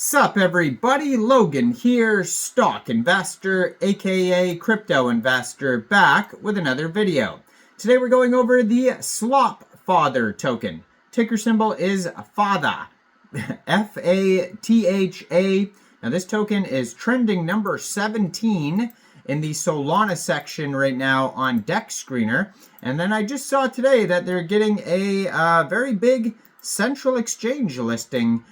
Sup everybody, Logan here, stock investor, aka crypto investor, back with another video. Today we're going over the Slopfather token. Ticker symbol is Fatha, F-A-T-H-A. Now this token is trending number 17 in the Solana section right now on Dex Screener. And then I just saw today that they're getting a very big central exchange listing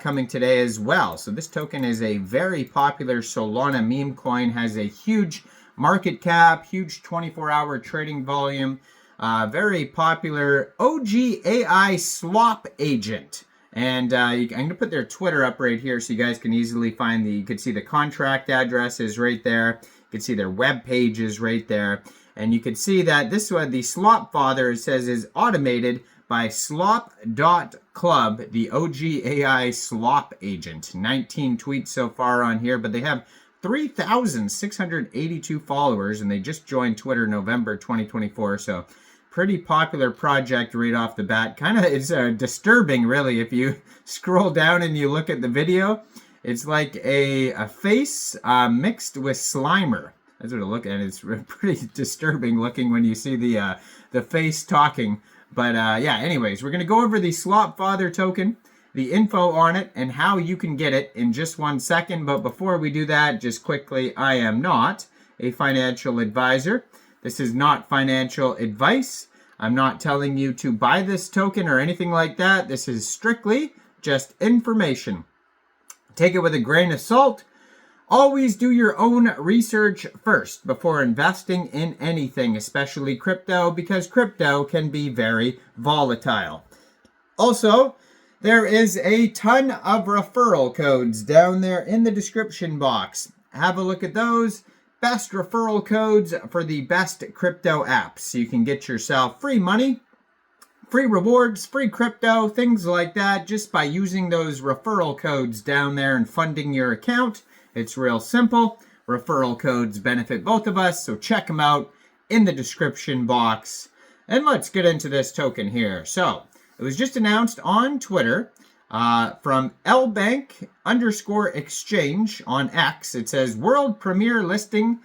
coming today as well. So this token is a very popular Solana meme coin, has a huge market cap, huge 24-hour trading volume, very popular OG AI Slop agent. And I'm going to put their Twitter up right here so you guys can easily find you can see the contract addresses right there. You can see their web pages right there. And you can see that this one, the Slopfather, it says is automated by Slop.club, the OG AI Slop agent. 19 tweets so far on here, but they have 3,682 followers, and they just joined Twitter November 2024, so pretty popular project right off the bat. Kind of, it's disturbing, really, if you scroll down and you look at the video. It's like a face mixed with Slimer. That's what it looks like, and it's pretty disturbing looking when you see the face talking. But yeah, anyways, we're going to go over the Slopfather token, the info on it, and how you can get it in just 1 second. But before we do that, just quickly, I am not a financial advisor. This is not financial advice. I'm not telling you to buy this token or anything like that. This is strictly just information. Take it with a grain of salt. Always do your own research first before investing in anything, especially crypto, because crypto can be very volatile. Also, there is a ton of referral codes down there in the description box. Have a look at those. Best referral codes for the best crypto apps. So you can get yourself free money, free rewards, free crypto, things like that, just by using those referral codes down there and funding your account. It's real simple. Referral codes benefit both of us, so check them out in the description box. And let's get into this token here. So, it was just announced on Twitter from Lbank _exchange on X. It says, world premiere listing,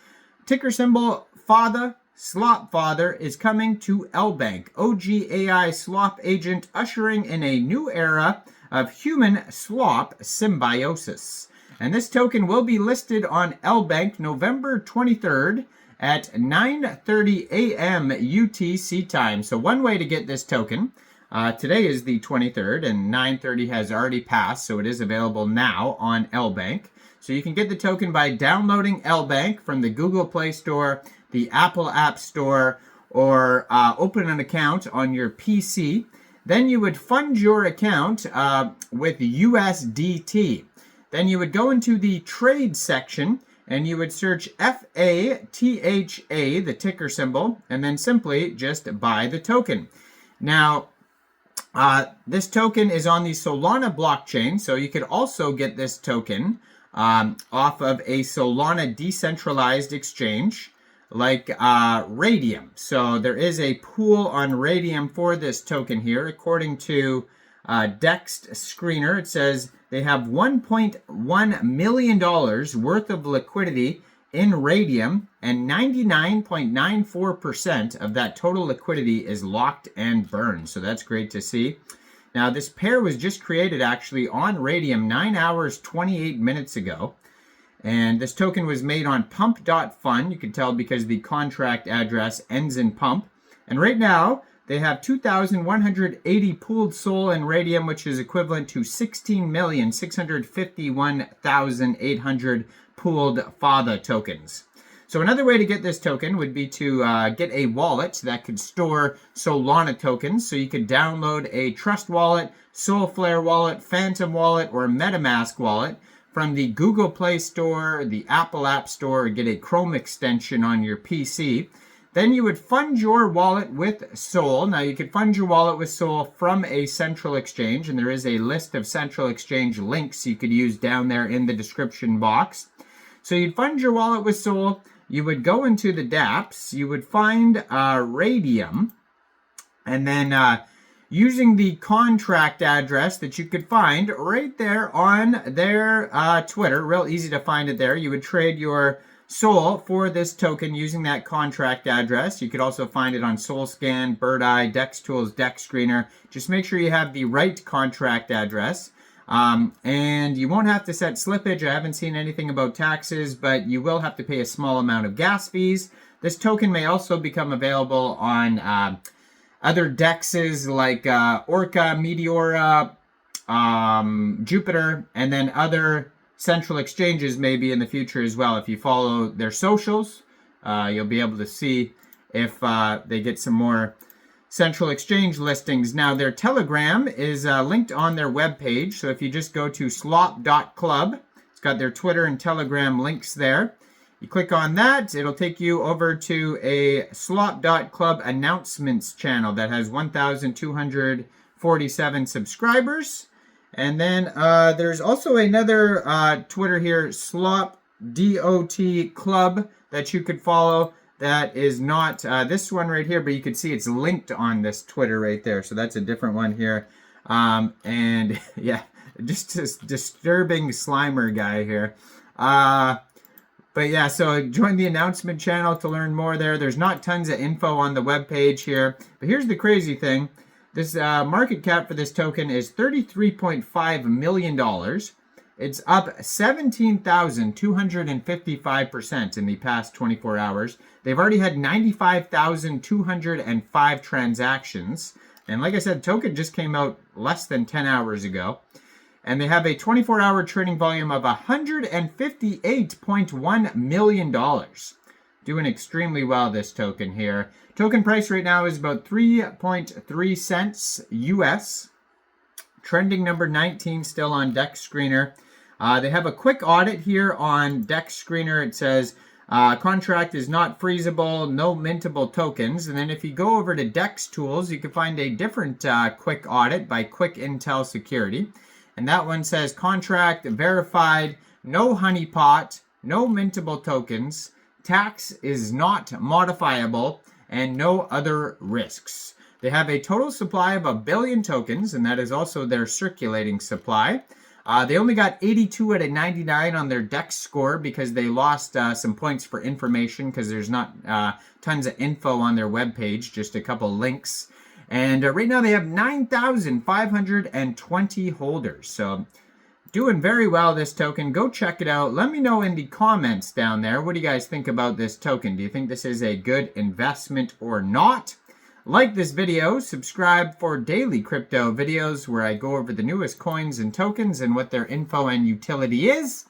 ticker symbol Fatha, Slopfather is coming to Lbank. OG AI Slop agent ushering in a new era of human-slop symbiosis. And this token will be listed on Lbank November 23rd at 9:30 a.m. UTC time. So one way to get this token, today is the 23rd and 9:30 has already passed, so it is available now on Lbank. So you can get the token by downloading Lbank from the Google Play Store, the Apple App Store, or open an account on your PC. Then you would fund your account with USDT. Then you would go into the trade section and you would search FATHA, the ticker symbol, and then simply just buy the token. Now, this token is on the Solana blockchain, so you could also get this token off of a Solana decentralized exchange like Radium. So there is a pool on Radium for this token here. According to Dex Screener, it says they have $1.1 million worth of liquidity in Radium, and 99.94% of that total liquidity is locked and burned. So that's great to see. Now, this pair was just created actually on Radium 9 hours, 28 minutes ago. And this token was made on pump.fun. You can tell because the contract address ends in pump. And right now, they have 2,180 pooled SOL in Radium, which is equivalent to 16,651,800 pooled Fatha tokens. So another way to get this token would be to get a wallet that could store Solana tokens. So you could download a Trust wallet, Solflare wallet, Phantom wallet, or MetaMask wallet from the Google Play Store, the Apple App Store, or get a Chrome extension on your PC. Then you would fund your wallet with SOL. Now, you could fund your wallet with SOL from a central exchange, and there is a list of central exchange links you could use down there in the description box. So you'd fund your wallet with SOL. You would go into the dApps. You would find Radium, and then using the contract address that you could find right there on their Twitter. Real easy to find it there. You would trade your Sol for this token using that contract address. You could also find it on SolScan, BirdEye, DexTools, DexScreener. Just make sure you have the right contract address. And you won't have to set slippage. I haven't seen anything about taxes, but you will have to pay a small amount of gas fees. This token may also become available on other dexes like Orca, Meteora, Jupiter, and then other central exchanges maybe in the future as well. If you follow their socials, you'll be able to see if they get some more central exchange listings. Now, their Telegram is linked on their webpage. So if you just go to slop.club, it's got their Twitter and Telegram links there. You click on that, it'll take you over to a slop.club announcements channel that has 1,247 subscribers. And then there's also another Twitter here, Slop.dot Club, that you could follow. That is not this one right here, but you can see it's linked on this Twitter right there. So that's a different one here. And yeah, just this disturbing Slimer guy here. But yeah, so join the announcement channel to learn more there. There's not tons of info on the webpage here. But here's the crazy thing. This market cap for this token is $33.5 million. It's up 17,255% in the past 24 hours. They've already had 95,205 transactions. And like I said, token just came out less than 10 hours ago. And they have a 24-hour trading volume of $158.1 million. Doing extremely well, this token here. Token price right now is about 3.3 cents US. Trending number 19 still on DexScreener. They have a quick audit here on DexScreener. It says contract is not freezable, no mintable tokens. And then if you go over to DexTools, you can find a different quick audit by Quick Intel Security. And that one says contract verified, no honeypot, no mintable tokens, tax is not modifiable, and no other risks. They have a total supply of 1 billion tokens, and that is also their circulating supply. They only got 82 out of 99 on their DEX score because they lost some points for information because there's not tons of info on their webpage, just a couple links. And right now they have 9,520 holders. So doing very well, this token. Go check it out. Let me know in the comments down there. What do you guys think about this token? Do you think this is a good investment or not? Like this video, subscribe for daily crypto videos where I go over the newest coins and tokens and what their info and utility is.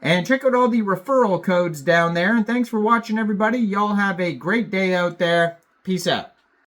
And check out all the referral codes down there. And thanks for watching, everybody. Y'all have a great day out there. Peace out.